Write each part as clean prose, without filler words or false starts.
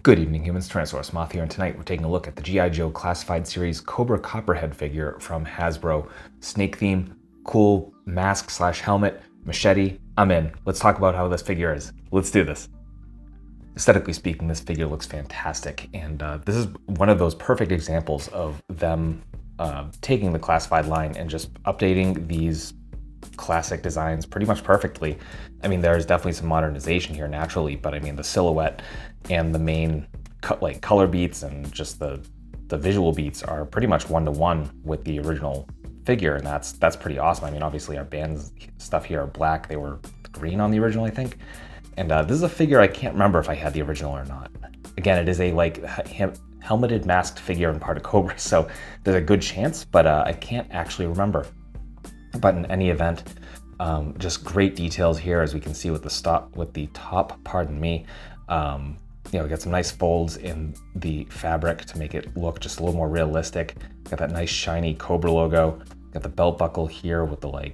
Good evening, humans. Tyrannosaurusmoth here, and tonight we're taking a look at the G.I. Joe Classified Series Cobra Copperhead figure from Hasbro. Snake theme, cool mask slash helmet, machete. I'm in. Let's talk about how this figure is. Let's do this. Aesthetically speaking, this figure looks fantastic, and this is one of those perfect examples of them taking the Classified line and just updating these classic designs pretty much perfectly. I mean, there's definitely some modernization here naturally, but I mean, the silhouette and the main color beats and just the visual beats are pretty much one-to-one with the original figure, and that's pretty awesome. I mean, obviously our band's stuff here are black. They were green on the original, I think. And this is a figure I can't remember if I had the original or not. Again, it is a helmeted masked figure and part of Cobra, so there's a good chance, but I can't actually remember. But in any event, just great details here, as we can see with the top, pardon me. You know, we got some nice folds in the fabric to make it look just a little more realistic. Got that nice shiny Cobra logo. Got the belt buckle here with the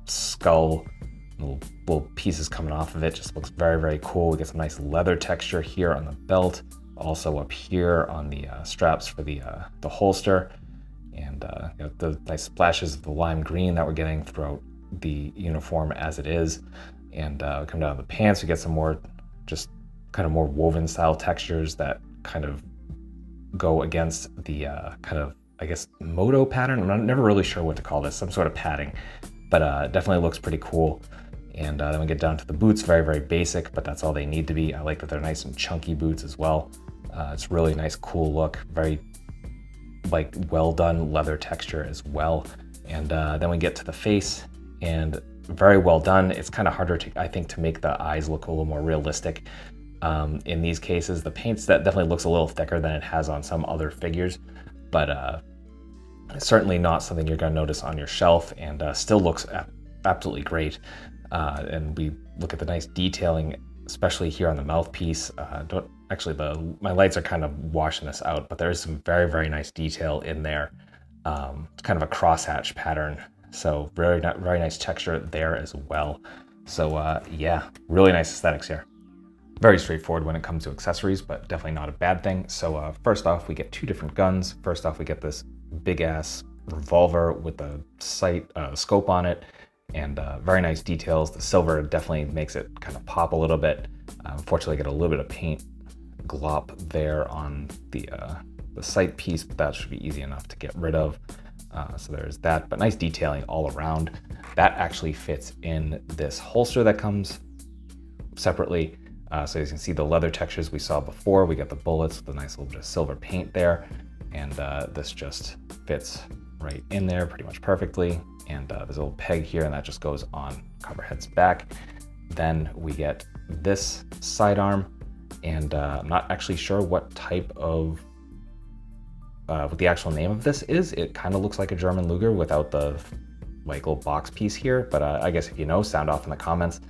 skull, little pieces coming off of it. Just looks very, very cool. We got some nice leather texture here on the belt, also up here on the straps for the holster. And you know, the nice splashes of the lime green that we're getting throughout the uniform as it is. And come down to the pants, we get some more just kind of more woven style textures that kind of go against the kind of, I guess, moto pattern. I'm never really sure what to call this, some sort of padding, but definitely looks pretty cool. And then we get down to the boots, very, very basic, but that's all they need to be. I like that they're nice and chunky boots as well. It's really nice, cool look, very well done leather texture as well. And then we get to the face, and very well done. It's kind of harder I think to make the eyes look a little more realistic. In these cases, the paint definitely looks a little thicker than it has on some other figures, but certainly not something you're going to notice on your shelf, and still looks absolutely great. And we look at the nice detailing, especially here on the mouthpiece. My lights are kind of washing this out, but there is some very, very nice detail in there. It's kind of a crosshatch pattern, so very nice texture there as well. So yeah, really nice aesthetics here. Very straightforward when it comes to accessories, but definitely not a bad thing. So first off, we get two different guns. First off, we get this big ass revolver with a scope on it, and very nice details. The silver definitely makes it kind of pop a little bit. Unfortunately, I get a little bit of paint glop there on the sight piece, but that should be easy enough to get rid of. So there's that, but nice detailing all around. That actually fits in this holster that comes separately. So you can see the leather textures we saw before. We got the bullets with a nice little bit of silver paint there, and this just fits right in there pretty much perfectly. And there's a little peg here, and that just goes on Copperhead's back. Then we get this sidearm, and I'm not actually sure what type of what the actual name of this is. It kind of looks like a German Luger without the little box piece here, but I guess if you know, sound off in the comments.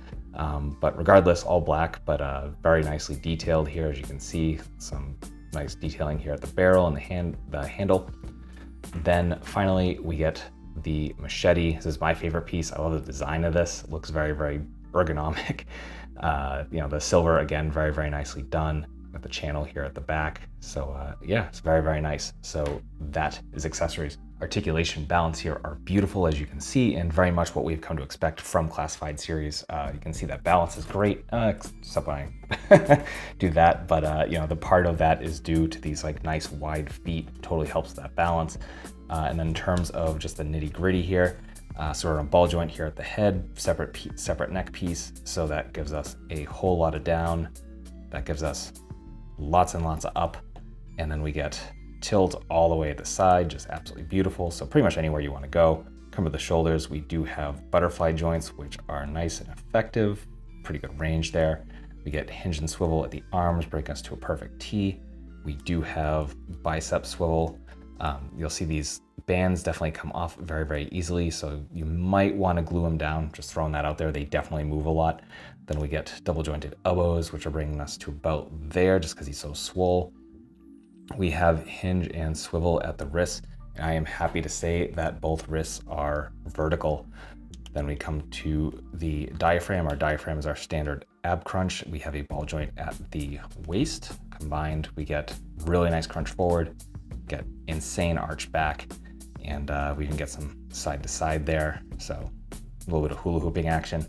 But regardless, all black, but very nicely detailed here. As you can see, some nice detailing here at the barrel and the handle. Then finally, we get the machete. This is my favorite piece. I love the design of this. It looks very, very ergonomic. You know, the silver, again, very, very nicely done with the channel here at the back. So yeah, it's very, very nice. So that is accessories. Articulation, balance here are beautiful, as you can see, and very much what we've come to expect from Classified Series. You can see that balance is great, except when I do that, but you know, the part of that is due to these nice wide feet. Totally helps that balance. And then in terms of just the nitty gritty here, so we're on a ball joint here at the head, separate neck piece, so that gives us a whole lot of down. That gives us lots and lots of up, and then we get tilt all the way at the side, just absolutely beautiful. So pretty much anywhere you want to go. Come to the shoulders, we do have butterfly joints, which are nice and effective. Pretty good range there. We get hinge and swivel at the arms, breaking us to a perfect T. We do have bicep swivel. You'll see these bands definitely come off very, very easily, so you might want to glue them down. Just throwing that out there. They definitely move a lot. Then we get double jointed elbows, which are bringing us to about there, just because he's so swole. We have hinge and swivel at the wrists, and I am happy to say that both wrists are vertical. Then we come to the diaphragm. Our diaphragm is our standard ab crunch. We have a ball joint at the waist. combined. We get really nice crunch forward, get insane arch back, and we can get some side to side there. So a little bit of hula hooping action.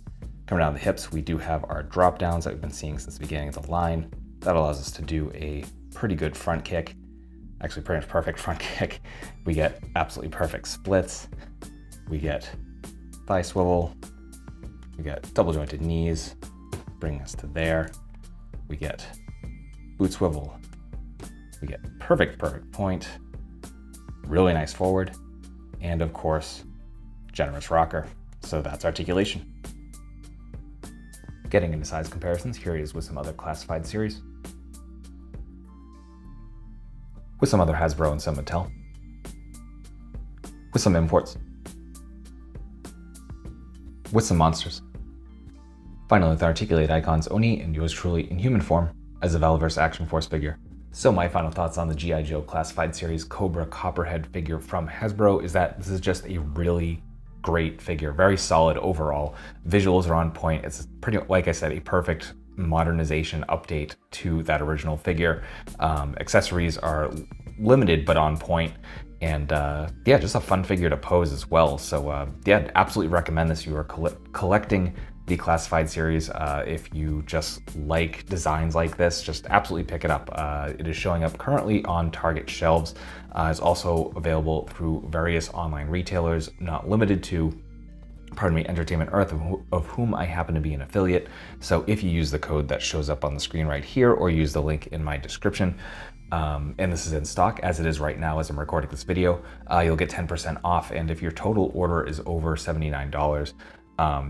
Coming down the hips, we do have our drop downs that we've been seeing since the beginning of the line. That allows us to do a pretty good front kick, actually pretty much perfect front kick. We get absolutely perfect splits. We get thigh swivel. We get double jointed knees, bringing us to there. We get boot swivel. We get perfect point, really nice forward, and of course, generous rocker. So that's articulation. Getting into size comparisons, here it is with some other Classified series, with some other Hasbro and some Mattel, with some imports, with some monsters. Finally, with articulated icons, Oni and yours truly in human form as a Valverse Action Force figure. So my final thoughts on the G.I. Joe Classified Series Cobra Copperhead figure from Hasbro is that this is just a really great figure, very solid overall. Visuals are on point. It's pretty, like I said, a perfect modernization update to that original figure. Accessories are limited but on point, and yeah, just a fun figure to pose as well. So yeah, absolutely recommend this. You are collecting the Classified series. If you just like designs like this, just absolutely pick it up. It is showing up currently on Target shelves. It's also available through various online retailers, not limited to, pardon me, Entertainment Earth, of whom I happen to be an affiliate. So if you use the code that shows up on the screen right here, or use the link in my description, and this is in stock as it is right now as I'm recording this video, you'll get 10% off. And if your total order is over $79,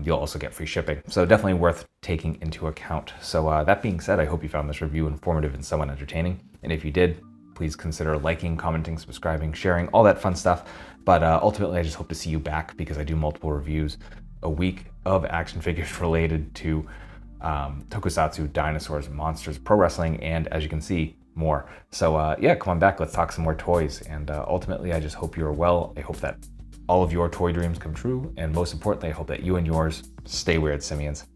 you'll also get free shipping. So definitely worth taking into account. So that being said, I hope you found this review informative and somewhat entertaining. And if you did, please consider liking, commenting, subscribing, sharing, all that fun stuff. But ultimately, I just hope to see you back, because I do multiple reviews a week of action figures related to tokusatsu, dinosaurs, monsters, pro wrestling, and as you can see, more. So yeah, come on back, let's talk some more toys. And ultimately, I just hope you're well. I hope that all of your toy dreams come true. And most importantly, I hope that you and yours stay weird, simians.